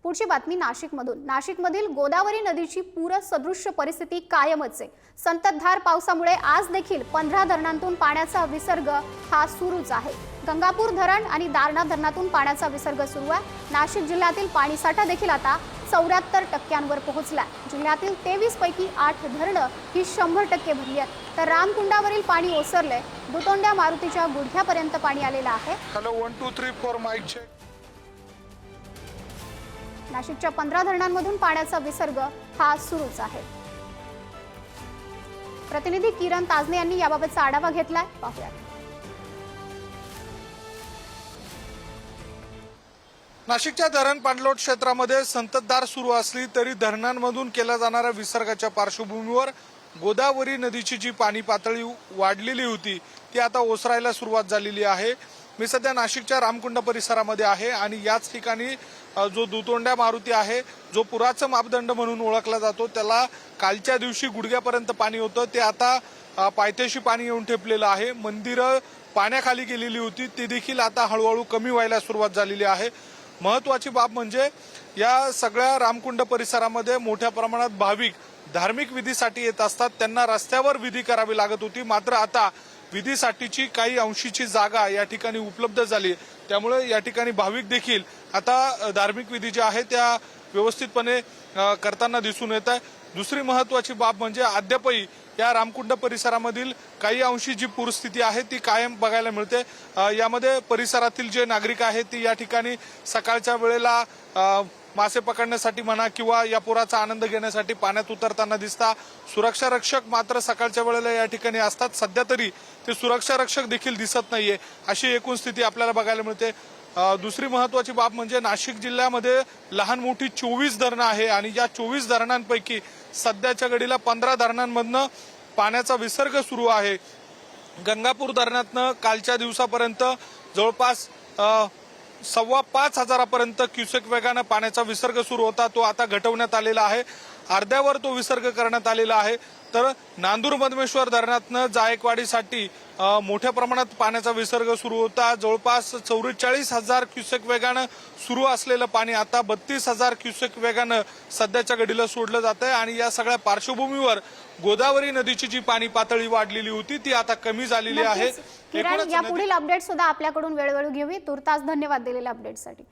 पुढची बातमी नाशिकमधून। नाशिकमधील गोदावरी नदीची पूरसदृश्य परिस्थिती कायमच आहे। संततधार पावसामुळे आज देखील 15 धरणांतून पाण्याचा विसर्ग हा सुरूच आहे। गंगापूर धरण आणि दारणा धरणातून पाण्याचा विसर्ग सुरू आहे। नाशिक जिल्ह्यातील पाणीसाठा देखील आता 74% पोहोचला। जिल्ह्यातील 23 पैकी 8 धरणं ही 100% भरली आहेत, तर रामकुंडावरील पाणी ओसरले। दुतोंड्या मारुतीच्या गुडघ्यापर्यंत पाणी आलेलं आहे। Hello 1 2 3 4 mic check. नाशिकच्या 15 धरणांमधून पाण्याचा विसर्ग हा सुरूच आहे। प्रतिनिधी किरण ताजने यांनी याबाबतचा आढावा घेतलाय, पाहूया। नाशिकच्या धरण पाणलोट क्षेत्रामध्ये संततधार सुरू असली तरी धरणांमधून केल्या जाणाऱ्या विसर्गाच्या पार्श्वभूमीवर गोदावरी नदीची जी पाणी पातळी वाढलेली होती ती आता ओसरायला सुरुवात झालेली आहे। मी सध्या नाशिकच्या रामकुंड परिसरामध्ये आहे आणि याच ठिकाणी जो दुतोंड्या मारुती आहे, जो पुराचं मापदंड म्हणून ओळखला जातो, त्याला कालच्या दिवशी गुडघ्यापर्यंत पाणी होतं, ते आता पायथ्याशी पाणी येऊन ठेपलेलं आहे। मंदिरं पाण्याखाली गेलेली होती, ती देखील आता हळूहळू कमी व्हायला सुरुवात झालेली आहे। महत्वाची बाब म्हणजे या सगळ्या रामकुंड परिसरामध्ये मोठ्या प्रमाणात भाविक धार्मिक विधीसाठी येत असतात, त्यांना रस्त्यावर विधी करावी लागत होती, मात्र आता विधीसाठीची काही अंशीची जागा या ठिकाणी उपलब्ध झाली, त्यामुळे या ठिकाणी भाविक देखील आता धार्मिक विधी जे आहे त्या व्यवस्थितपणे करताना दिसून येत आहे। दुसरी महत्वाची बाब म्हणजे अद्यापही या रामकुंड परिसरामधील काही अंशी जी पूरस्थिती आहे ती कायम बघायला मिळते। यामध्ये परिसरातील जे नागरिक आहेत ती या ठिकाणी सकाळच्या वेळेला मासे पकडण्यासाठी म्हणा किंवा या पुराचा आनंद घेण्यासाठी पाण्यात उतरताना दिसतात। सुरक्षा रक्षक मात्र सकाळच्या वेळेला या ठिकाणी असतात, सध्या तरी ते सुरक्षा रक्षक देखील दिसत नाहीये, अशी एकूण स्थिती आपल्याला बघायला मिळते। दुसरी महत्वाची बाब म्हणजे नाशिक जिल्ह्यामध्ये लहान मोठी 24 धरणं आहे आणि या 24 धरणांपैकी सध्याच्या घडीला 15 धरणांमधनं पाण्याचा विसर्ग सुरू आहे। गंगापूर धरणातनं कालच्या दिवसापर्यंत जवळपास 5,500 क्युसेक वेगानं पाण्याचा विसर्ग सुरू होता, तो आता घटवण्यात आलेला आहे, अर्ध्यावर तो विसर्ग करण्यात आलेला आहे। तर नांदूर मधमेश्वर धरणातनं जायकवाडीसाठी मोठ्या प्रमाणात पाण्याचा विसर्ग सुरू होता। जवळपास 44,000 क्युसेक वेगानं सुरू असलेलं पाणी आता 32,000 क्युसेक वेगानं सध्याच्या घडीला सोडलं जात आहे आणि या सगळ्या पार्श्वभूमीवर गोदावरी नदीची जी पाणी पातळी वाढलेली होती ती आता कमी झालेली आहे। किरण, या पुढील अपडेट सुद्धा आपल्याकडून वेळोवेळी घेऊया। तुर्तास धन्यवाद दिलेल्या अपडेटसाठी।